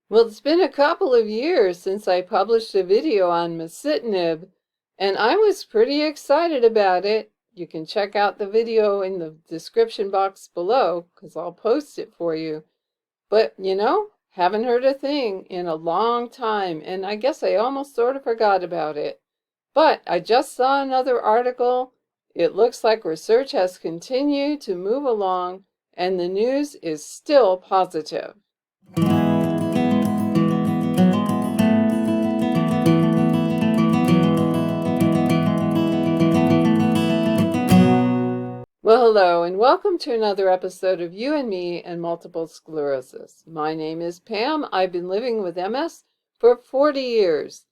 Well, it's been a couple of years since I published a video on masitinib, and I was pretty excited about it. You can check out the video in the description box below, because I'll post it for you. But, haven't heard a thing in a long time, and I guess I almost sort of forgot about it. But I just saw another article. It looks like research has continued to move along, and the news is still positive. Well, hello, and welcome to another episode of You and Me and Multiple Sclerosis. My name is Pam. I've been living with MS for 40 years.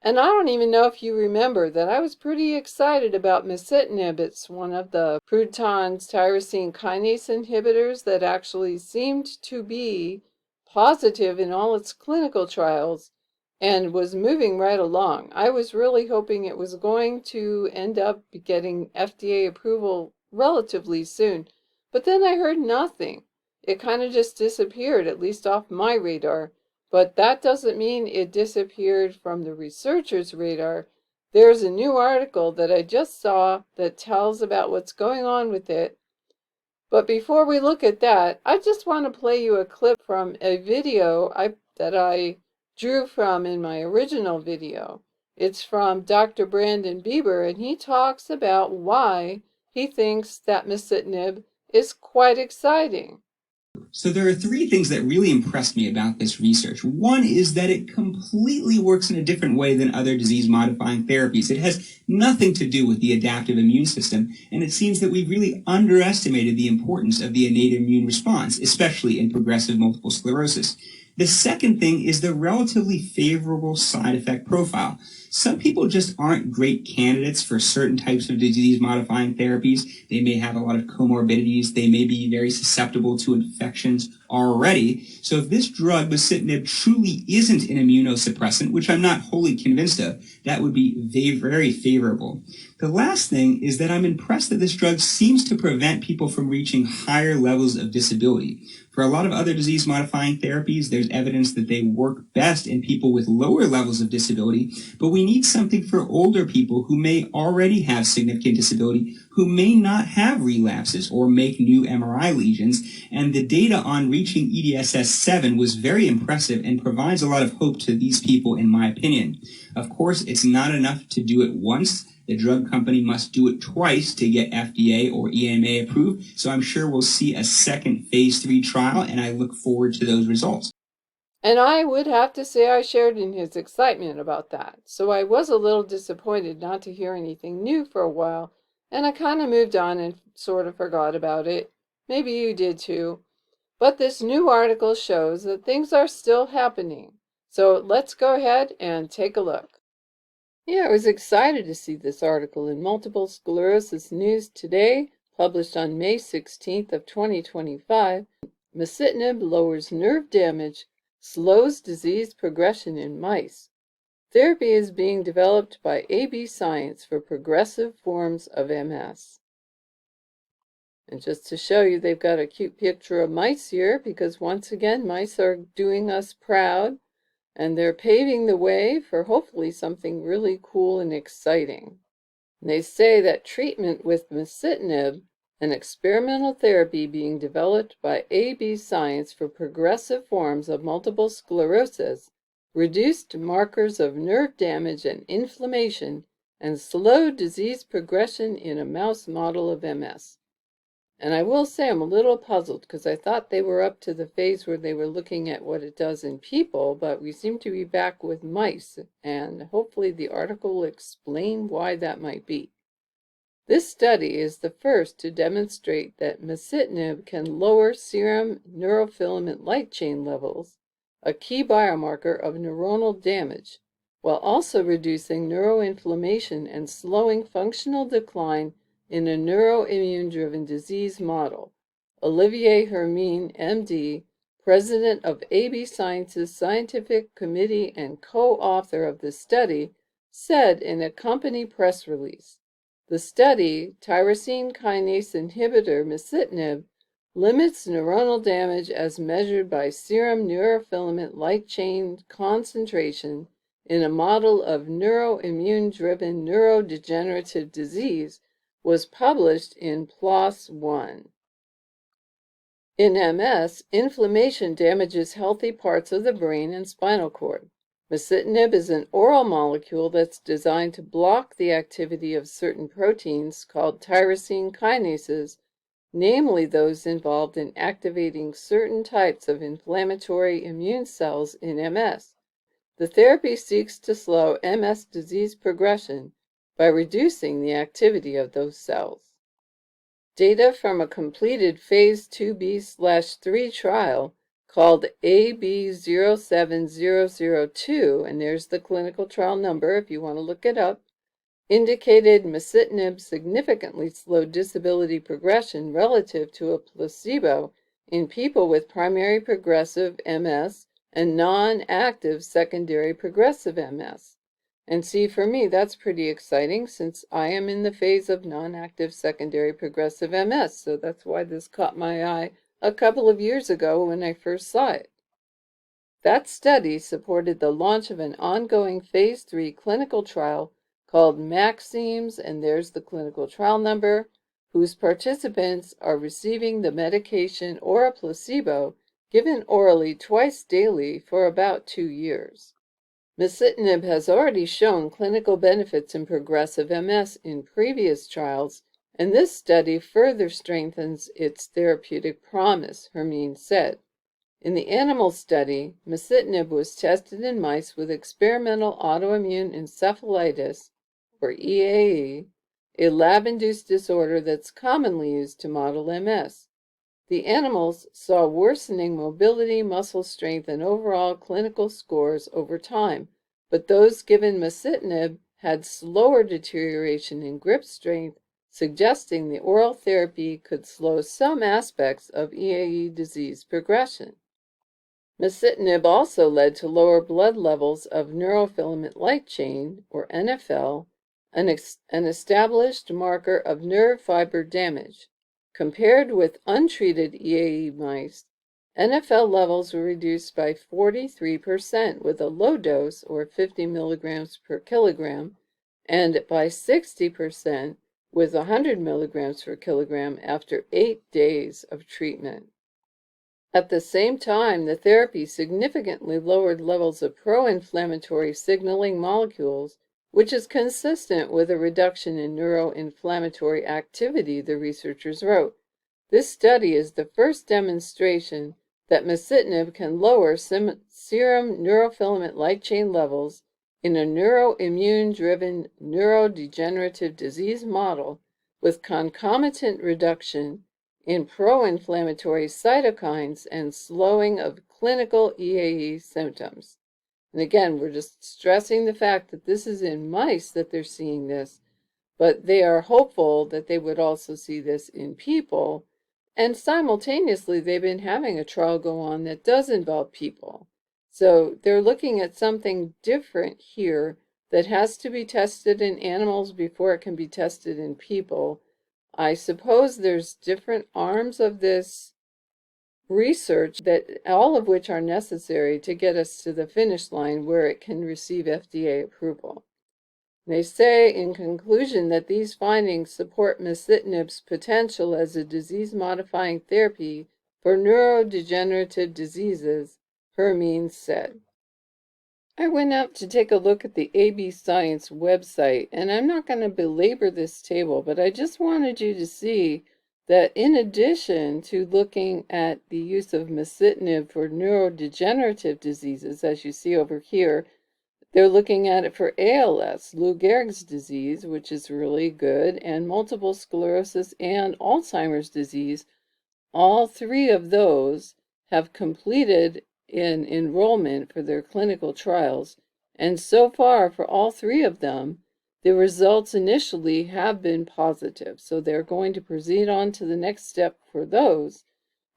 And I don't even know if you remember that I was pretty excited about masitinib. It's one of the Proton's tyrosine kinase inhibitors that actually seemed to be positive in all its clinical trials and was moving right along. I was really hoping it was going to end up getting FDA approval relatively soon, but then I heard nothing. It kind of just disappeared, at least off my radar. But that doesn't mean it disappeared from the researchers' radar. There's a new article that I just saw that tells about what's going on with it. But before we look at that, I just want to play you a clip from a video that I drew from in my original video. It's from Dr. Brandon Bieber, and he talks about why he thinks that masitinib is quite exciting. So there are three things that really impressed me about this research. One is that it completely works in a different way than other disease-modifying therapies. It has nothing to do with the adaptive immune system, and it seems that we've really underestimated the importance of the innate immune response, especially in progressive multiple sclerosis. The second thing is the relatively favorable side effect profile. Some people just aren't great candidates for certain types of disease-modifying therapies. They may have a lot of comorbidities. They may be very susceptible to infections already. So if this drug, masitinib, truly isn't an immunosuppressant, which I'm not wholly convinced of, that would be very favorable. The last thing is that I'm impressed that this drug seems to prevent people from reaching higher levels of disability. For a lot of other disease-modifying therapies, there's evidence that they work best in people with lower levels of disability, but we need something for older people who may already have significant disability, who may not have relapses or make new MRI lesions, and the data on reaching EDSS-7 was very impressive and provides a lot of hope to these people, in my opinion. Of course, it's not enough to do it once. The drug company must do it twice to get FDA or EMA approved, so I'm sure we'll see a second phase 3 trial, and I look forward to those results. And I would have to say I shared in his excitement about that, so I was a little disappointed not to hear anything new for a while, and I kind of moved on and sort of forgot about it. Maybe you did too. But this new article shows that things are still happening. So let's go ahead and take a look. Yeah, I was excited to see this article in Multiple Sclerosis News Today, published on May 16th of 2025. Masitinib lowers nerve damage, slows disease progression in mice. Therapy is being developed by AB Science for progressive forms of MS. And just to show you, they've got a cute picture of mice here, because once again, mice are doing us proud. And they're paving the way for hopefully something really cool and exciting. And they say that treatment with masitinib, an experimental therapy being developed by AB Science for progressive forms of multiple sclerosis, reduced markers of nerve damage and inflammation and slowed disease progression in a mouse model of MS. And I will say I'm a little puzzled, because I thought they were up to the phase where they were looking at what it does in people, but we seem to be back with mice, and hopefully the article will explain why that might be. This study is the first to demonstrate that masitinib can lower serum neurofilament light chain levels, a key biomarker of neuronal damage, while also reducing neuroinflammation and slowing functional decline in a neuroimmune-driven disease model. Olivier Hermine, MD, president of AB Science's scientific committee and co-author of the study, said in a company press release, "The study, tyrosine kinase inhibitor masitinib, limits neuronal damage as measured by serum neurofilament light chain concentration in a model of neuroimmune-driven neurodegenerative disease, was published in PLOS One. In MS, inflammation damages healthy parts of the brain and spinal cord. Masitinib is an oral molecule that's designed to block the activity of certain proteins called tyrosine kinases, namely those involved in activating certain types of inflammatory immune cells in MS. The therapy seeks to slow MS disease progression by reducing the activity of those cells. Data from a completed phase 2b/3 trial called AB07002, and there's the clinical trial number if you want to look it up, indicated masitinib significantly slowed disability progression relative to a placebo in people with primary progressive MS and non-active secondary progressive MS. And see, for me, that's pretty exciting since I am in the phase of non-active secondary progressive MS, so that's why this caught my eye a couple of years ago when I first saw it. That study supported the launch of an ongoing phase 3 clinical trial called Maximes, and there's the clinical trial number, whose participants are receiving the medication or a placebo given orally twice daily for about 2 years. Masitinib has already shown clinical benefits in progressive MS in previous trials, and this study further strengthens its therapeutic promise, Hermine said. In the animal study, masitinib was tested in mice with experimental autoimmune encephalitis, or EAE, a lab-induced disorder that's commonly used to model MS. The animals saw worsening mobility, muscle strength, and overall clinical scores over time, but those given masitinib had slower deterioration in grip strength, suggesting the oral therapy could slow some aspects of EAE disease progression. Masitinib also led to lower blood levels of neurofilament light chain, or NFL, an established marker of nerve fiber damage. Compared with untreated EAE mice, NFL levels were reduced by 43% with a low dose, or 50 milligrams per kilogram, and by 60% with 100 milligrams per kilogram after 8 days of treatment. At the same time, the therapy significantly lowered levels of pro-inflammatory signaling molecules, which is consistent with a reduction in neuroinflammatory activity, the researchers wrote. This study is the first demonstration that masitinib can lower serum neurofilament light chain levels in a neuroimmune-driven neurodegenerative disease model with concomitant reduction in pro-inflammatory cytokines and slowing of clinical EAE symptoms. And again, we're just stressing the fact that this is in mice that they're seeing this, but they are hopeful that they would also see this in people. And simultaneously, they've been having a trial go on that does involve people. So they're looking at something different here that has to be tested in animals before it can be tested in people. I suppose there's different arms of this research that all of which are necessary to get us to the finish line where it can receive FDA approval. They say in conclusion that these findings support masitinib's potential as a disease-modifying therapy for neurodegenerative diseases, Hermine said. I went out to take a look at the AB Science website, and I'm not going to belabor this table, but I just wanted you to see that in addition to looking at the use of masitinib for neurodegenerative diseases, as you see over here, they're looking at it for ALS, Lou Gehrig's disease, which is really good, and multiple sclerosis and Alzheimer's disease. All three of those have completed in enrollment for their clinical trials, and so far for all three of them, the results initially have been positive. So they're going to proceed on to the next step for those.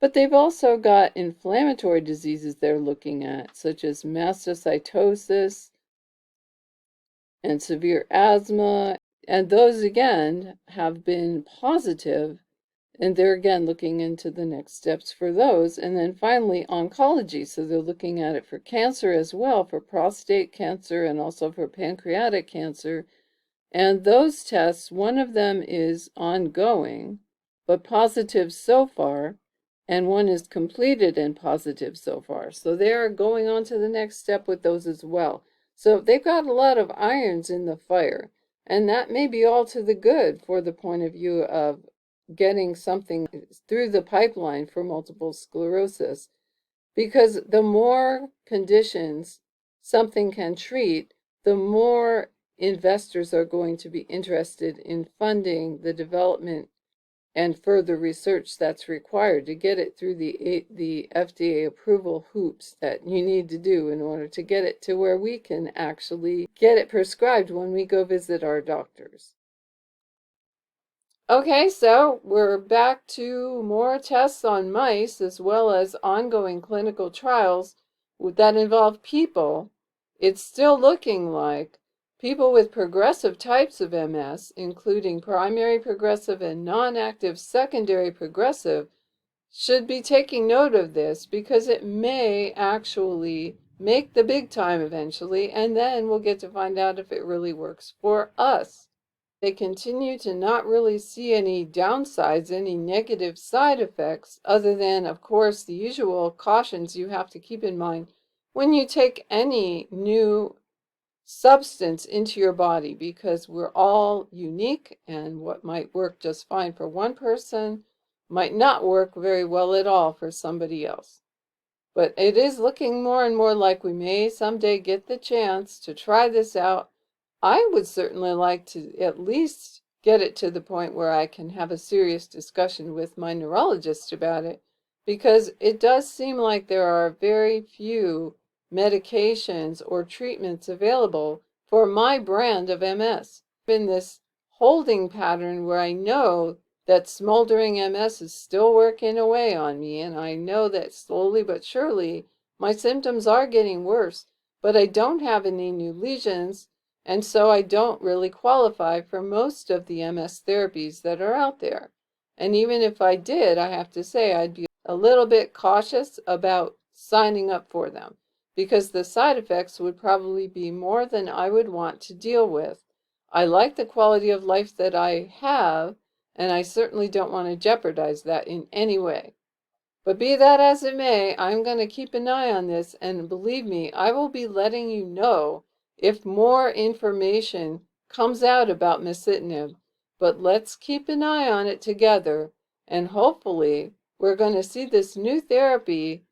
But they've also got inflammatory diseases they're looking at, such as mastocytosis and severe asthma, and those again have been positive And they're again looking into the next steps for those. And then finally, oncology. So they're looking at it for cancer as well, for prostate cancer and also for pancreatic cancer. And those tests, one of them is ongoing, but positive so far, and one is completed and positive so far. So they're going on to the next step with those as well. So they've got a lot of irons in the fire, and that may be all to the good for the point of view of getting something through the pipeline for multiple sclerosis, because the more conditions something can treat, the more investors are going to be interested in funding the development and further research that's required to get it through the FDA approval hoops that you need to do in order to get it to where we can actually get it prescribed when we go visit our doctors. Okay, so we're back to more tests on mice as well as ongoing clinical trials that involve people. It's still looking like people with progressive types of MS, including primary progressive and non-active secondary progressive, should be taking note of this because it may actually make the big time eventually, and then we'll get to find out if it really works for us. They continue to not really see any downsides, any negative side effects, other than, of course, the usual cautions you have to keep in mind when you take any new substance into your body, because we're all unique, and what might work just fine for one person might not work very well at all for somebody else. But it is looking more and more like we may someday get the chance to try this out. I would certainly like to at least get it to the point where I can have a serious discussion with my neurologist about it, because it does seem like there are very few medications or treatments available for my brand of MS. In this holding pattern where I know that smoldering MS is still working away on me, and I know that slowly but surely my symptoms are getting worse, but I don't have any new lesions, and so I don't really qualify for most of the MS therapies that are out there. And even if I did, I have to say I'd be a little bit cautious about signing up for them, because the side effects would probably be more than I would want to deal with. I like the quality of life that I have, and I certainly don't want to jeopardize that in any way. But be that as it may, I'm going to keep an eye on this, and believe me, I will be letting you know if more information comes out about masitinib. But let's keep an eye on it together, and hopefully we're going to see this new therapy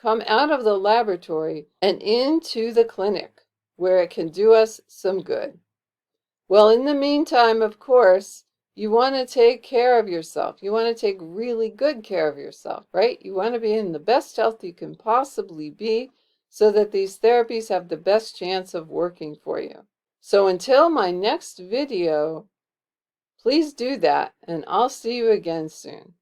come out of the laboratory and into the clinic, where it can do us some good. Well, in the meantime, of course, you want to take care of yourself. You want to take really good care of yourself, right? You want to be in the best health you can possibly be so that these therapies have the best chance of working for you. So until my next video, please do that, and I'll see you again soon.